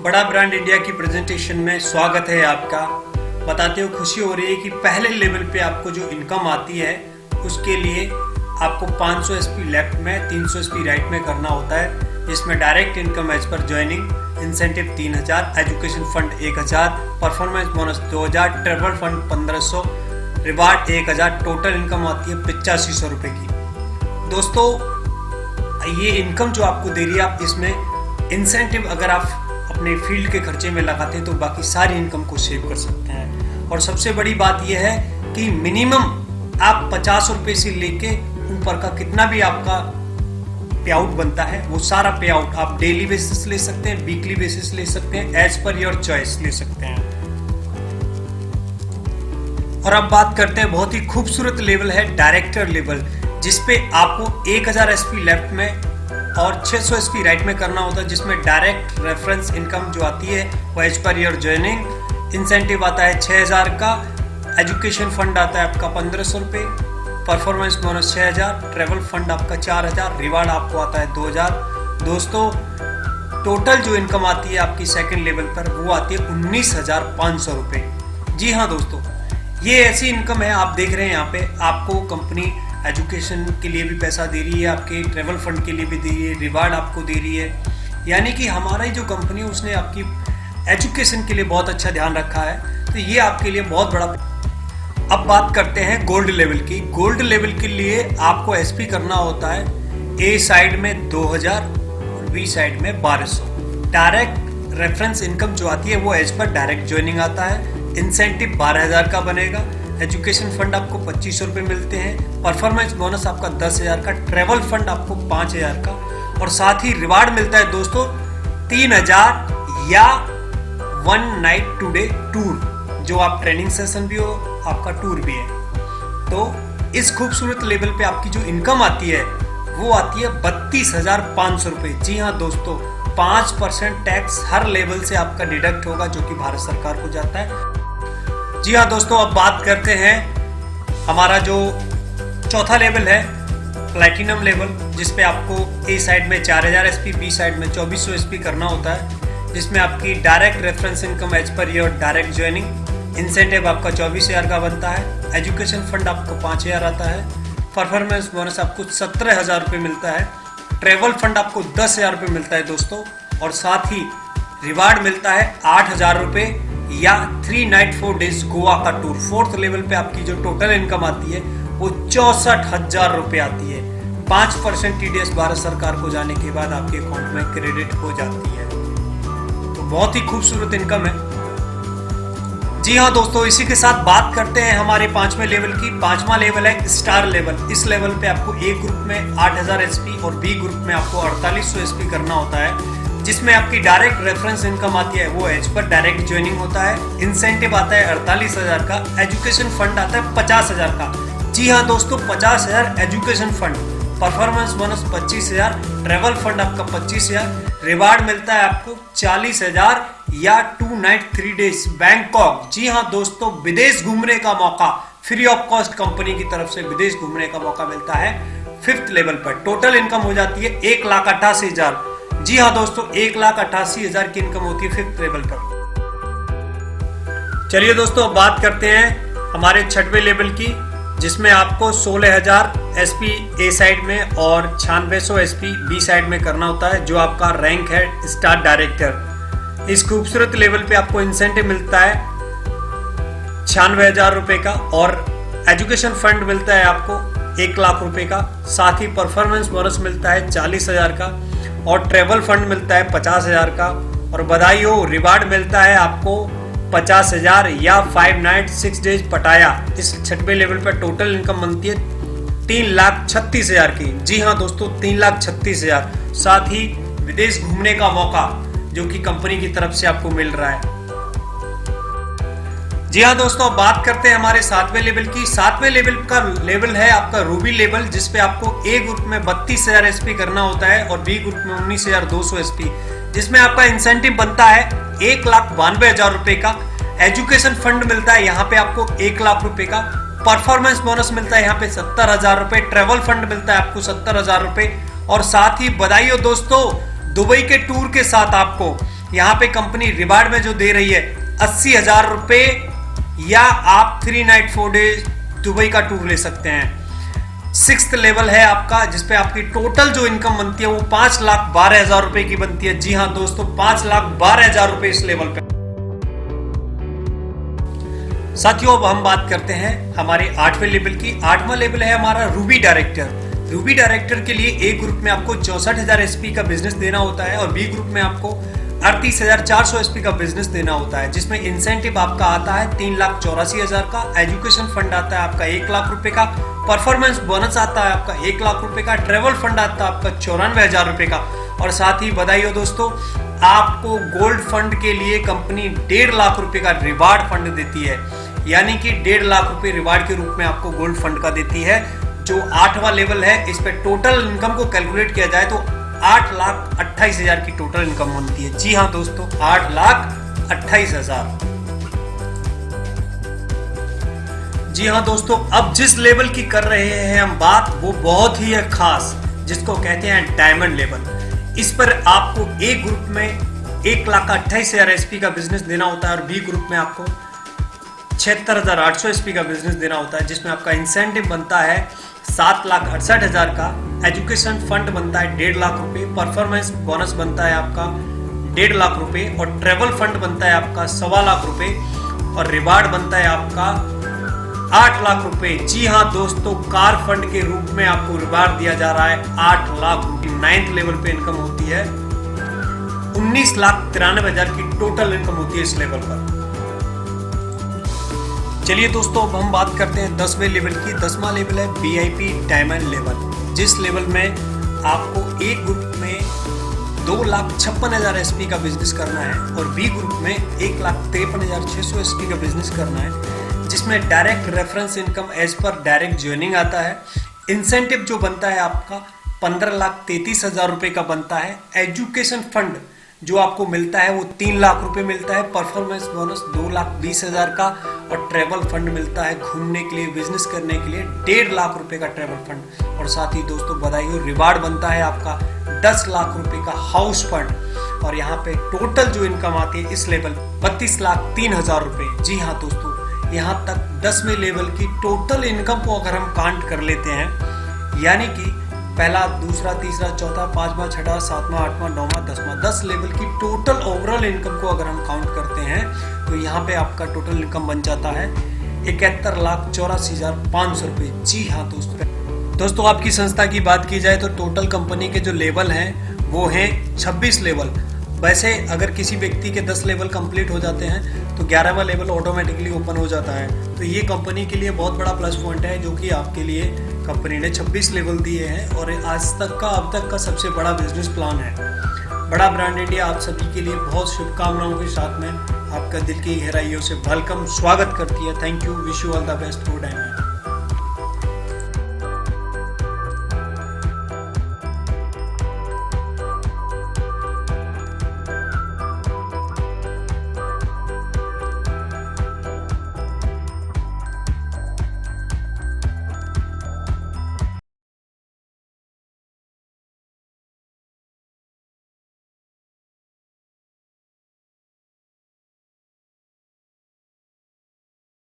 बड़ा brand India की presentation में स्वागत है आपका। बताते हुए खुशी हो रही है कि पहले लेवल पे आपको जो इनकम आती है उसके लिए आपको 500 एसपी लेफ्ट में 300 एसपी राइट में करना होता है, जिसमें direct income as per joining incentive 3000, education fund 1000, performance bonus 2000, travel fund 1500, reward 1000, total income आती है 8500 रुपये की। दोस्तों ये इनकम जो आपको दे रही है, आप इसमें इंसेंटिव अगर आप अपने फील्ड के खर्चे में लगाते हैं तो बाकी सारी इनकम को सेव कर सकते हैं। और सबसे बड़ी बात यह है कि मिनिमम आप 50 रुपये से लेके ऊपर का कितना भी आपका पे आउट बनता है वो सारा पे आउट आप डेली बेसिस ले सकते हैं, वीकली बेसिस ले सकते हैं, एज पर योर चॉइस ले सकते हैं। और अब बात करते हैं बहुत ही खूबसूरत लेवल है डायरेक्टर लेवल, जिसपे आपको 1000 एसपी लेफ्ट में और 600 एसपी राइट में करना होता है, जिसमें डायरेक्ट रेफरेंस इनकम जो आती है वो as per year joining incentive आता है 6000 का, एजुकेशन फंड आता है आपका 1500 रुपये, परफॉर्मेंस बोनस 6000, ट्रेवल फंड आपका 4000, रिवार्ड आपको आता है 2000। दोस्तों टोटल जो इनकम आती है आपकी सेकंड लेवल पर वो आती है 19500 रुपये। जी हाँ दोस्तों, ये ऐसी इनकम है, आप देख रहे हैं यहाँ पे आपको कंपनी एजुकेशन के लिए भी पैसा दे रही है, आपके ट्रेवल फंड के लिए भी दे रही है, रिवार्ड आपको दे रही है, यानी कि हमारी जो कंपनी है उसने आपकी एजुकेशन के लिए बहुत अच्छा ध्यान रखा है, तो ये आपके लिए बहुत बड़ा। अब बात करते हैं गोल्ड लेवल की। गोल्ड लेवल के लिए आपको एसपी करना होता है ए साइड में 2000 और बी साइड में 1200। डायरेक्ट रेफरेंस इनकम जो आती है वो एज पर डायरेक्ट ज्वाइनिंग आता है, इंसेंटिव 12000 का बनेगा, एजुकेशन फंड आपको 2500 रुपये मिलते हैं, परफॉर्मेंस बोनस आपका 10000 का, ट्रेवल फंड आपको 5000 का, और साथ ही रिवार्ड मिलता है दोस्तों 3000 या 1 नाइट 2 डे टूर, जो आप ट्रेनिंग सेशन भी हो आपका टूर भी है। तो इस खूबसूरत लेवल पे आपकी जो इनकम आती है वो आती है 32,500 रुपये। जी हाँ दोस्तों, 5% टैक्स हर लेवल से आपका डिडक्ट होगा जो कि भारत सरकार को जाता है। जी हाँ दोस्तों, अब बात करते हैं हमारा जो चौथा लेवल है प्लैटिनम लेवल, जिसपे आपको ए साइड में 4000 एसपी, बी साइड में 2400 एसपी करना होता है, जिसमें आपकी direct reference income as per year direct joining incentive आपका 24000 का बनता है, एजुकेशन फंड आपको 5000 आता है, परफॉर्मेंस बोनस आपको 17000 रुपये मिलता है, ट्रेवल फंड आपको 10000 रुपये मिलता है दोस्तों, और साथ ही रिवार्ड मिलता है 8000 रुपये या 3 नाइट 4 डेज गोवा का टूर। फोर्थ लेवल पे आपकी जो टोटल इनकम आती है वो 64,000 रुपये आती है। 5% टीडीएस भारत सरकार को जाने के बाद आपके अकाउंट में क्रेडिट हो जाती है, तो बहुत ही खूबसूरत इनकम है। जी हाँ दोस्तों, इसी के साथ बात करते हैं हमारे 5वें लेवल की। 5वां लेवल है स्टार लेवल। इस लेवल पे आपको ए ग्रुप में 8000 एसपी और बी ग्रुप में आपको 4800 एसपी करना होता है, जिसमें आपकी डायरेक्ट रेफरेंस इनकम आती है वो एज पर डायरेक्ट ज्वाइनिंग होता है, इंसेंटिव आता है 48000 का, एजुकेशन फंड आता है 50000 का। जी हाँ दोस्तों, 50000 education fund, performance bonus 25000, travel fund आपका 25000, रिवार्ड मिलता है आपको 40000 या 2 नाइट 3 डेज बैंकॉक। जी हाँ दोस्तों, विदेश घूमने का मौका फ्री ऑफ कॉस्ट कंपनी की तरफ से विदेश घूमने का मौका मिलता है 5th लेवल पर। टोटल इनकम हो जाती है 1,88,000। जी हाँ दोस्तों, 1,88,000 की इनकम होती है 5th लेवल पर। चलिए दोस्तों, अब बात करते हैं हमारे 6वें लेवल की, जिसमें आपको 16000 एसपी ए साइड में और 9600 एसपी बी साइड में करना होता है, जो आपका रैंक है स्टार डायरेक्टर। इस खूबसूरत लेवल पे आपको इंसेंटिव मिलता है 96,000 रुपये का, और एजुकेशन फंड मिलता है आपको 1 लाख रुपये का, साथ ही परफॉर्मेंस बोनस मिलता है 40,000 का, और ट्रेवल फंड मिलता है 50,000 का, और बधाई हो रिवार्ड मिलता है आपको 50,000 या 5 नाइट 6 डेज पटाया। इस 6वें लेवल पर टोटल इनकम बनती है 3,36,000 की। जी हाँ दोस्तों, 3,36,000, साथ ही विदेश घूमने का मौका जो कि कंपनी की तरफ से आपको मिल रहा है। जी हाँ दोस्तों, बात करते हैं हमारे 7वें लेवल की। 7वें लेवल का लेवल है आपका रूबी लेवल, जिसपे आपको ए ग्रुप में 32,000 एसपी करना होता है और बी ग्रुप में 19,200 एसपी, जिसमें आपका इंसेंटिव बनता है 1,92,000 रुपये का, एजुकेशन फंड मिलता है यहाँ पे आपको 1 लाख रुपये का, परफॉर्मेंस बोनस मिलता है यहाँ पे 70,000 रुपये, ट्रेवल फंड मिलता है आपको 70,000 रुपये, और साथ ही बधाई हो दोस्तों, दुबई के टूर के साथ आपको यहाँ पे कंपनी रिवार्ड में जो दे रही है 80,000 रुपए, या आप 3 नाइट 4 डेज दुबई का टूर ले सकते हैं। 6th लेवल है आपका, जिसपे आपकी टोटल जो इनकम बनती है वो 5,12,000 रुपए की बनती है। जी हाँ दोस्तों, 5,12,000 रुपए इस लेवल पे। साथियों, अब हम बात करते हैं हमारे 8वें लेवल की। 8वां लेवल है हमारा रूबी डायरेक्टर। रूबी डायरेक्टर के लिए ए ग्रुप में आपको 64,000 एसपी का बिजनेस देना होता है, और बी ग्रुप में आपको 38,400 एसपी का बिजनेस देना होता है, जिसमें इंसेंटिव आपका आता है 3,84,000 का, एजुकेशन फंड आता है आपका 1 लाख रुपए का, परफॉर्मेंस बोनस आता है आपका 1 लाख रुपए का, ट्रेवल फंड आता है आपका 94,000 रुपए का, और साथ ही बधाई हो दोस्तों, आपको गोल्ड फंड के लिए कंपनी 1.5 लाख रुपए का रिवार्ड फंड देती है। यानी कि 1.5 लाख रुपए रिवार्ड के रूप में आपको गोल्ड फंड का देती है। जो 8वां लेवल है, इस पे टोटल इनकम को कैलकुलेट किया जाए तो 8,28,000 की टोटल इनकम बनती है। जी हाँ दोस्तों, 8,28,000। जी हाँ दोस्तों, अब जिस लेवल की कर रहे हैं हम बात, वो बहुत ही है खास, जिसको कहते हैं डायमंड लेवल। इस पर आपको ए ग्रुप में 1,28,000 एसपी का बिजनेस देना होता है, और बी ग्रुप में आपको 76,800 एसपी का बिजनेस देना होता है, जिसमें आपका इंसेंटिव बनता है 7,68,000 का, एजुकेशन फंड बनता है 1.5 लाख रुपए, परफॉर्मेंस बोनस बनता है आपका 1.5 लाख रुपए, और ट्रेवल फंड बनता है आपका 1.25 लाख रुपए, और रिवार्ड बनता है आपका 8 लाख रुपए। जी हाँ दोस्तों, कार फंड के रूप में आपको रिवार्ड दिया जा रहा है 8 लाख रुपए। 9th लेवल पे इनकम होती है 19,93,000 की टोटल इनकम होती है इस लेवल पर। चलिए दोस्तों, अब हम बात करते हैं 10वें लेवल की। 10वां लेवल है VIP डायमंड लेवल, जिस लेवल में आपको ए ग्रुप में 2,56,000 एसपी का बिजनेस करना है, और बी ग्रुप में 1,53,600 एसपी का बिजनेस करना है, जिसमें direct reference income as per direct joining आता है। इंसेंटिव जो बनता है आपका 15,33,000 रुपए का बनता है। एजुकेशन फंड जो आपको मिलता है वो 3 लाख रुपए मिलता है, परफॉर्मेंस बोनस 2,20,000 का, और ट्रेवल फंड मिलता है घूमने के लिए, बिजनेस करने के लिए 1.5 लाख रुपए का ट्रेवल फंड, और साथ ही दोस्तों बधाई हो, रिवार्ड बनता है आपका 10 लाख रुपए का हाउस फंड। और यहाँ पे टोटल जो इनकम आती है इस लेवल 32,03,000 रुपए। जी हाँ दोस्तों, यहाँ तक 10वें लेवल की टोटल इनकम को अगर हम काउंट कर लेते हैं, यानी कि पहला, दूसरा, तीसरा, चौथा, 5वां, 6वां, 7वां, 8वां, 9वां, 10वां, 10 लेवल की टोटल ओवरऑल इनकम को अगर हम काउंट करते हैं, तो यहाँ पे आपका टोटल इनकम बन जाता है 71,84,500 रुपए। जी हाँ दोस्तों, आपकी संस्था की बात की जाए तो टोटल कंपनी के जो लेवल हैं वो हैं 26 लेवल। वैसे अगर किसी व्यक्ति के 10 लेवल कंप्लीट हो जाते हैं तो 11वां लेवल ऑटोमेटिकली ओपन हो जाता है। तो ये कंपनी के लिए बहुत बड़ा प्लस पॉइंट है, जो कि आपके लिए कंपनी ने 26 लेवल दिए हैं, और आज तक का, अब तक का सबसे बड़ा बिजनेस प्लान है। बड़ा ब्रांड इंडिया आप सभी के लिए बहुत शुभकामनाओं के साथ में आपका दिल की गहराइयों से वेलकम स्वागत करती है। Thank you, wish you all the best for diamond.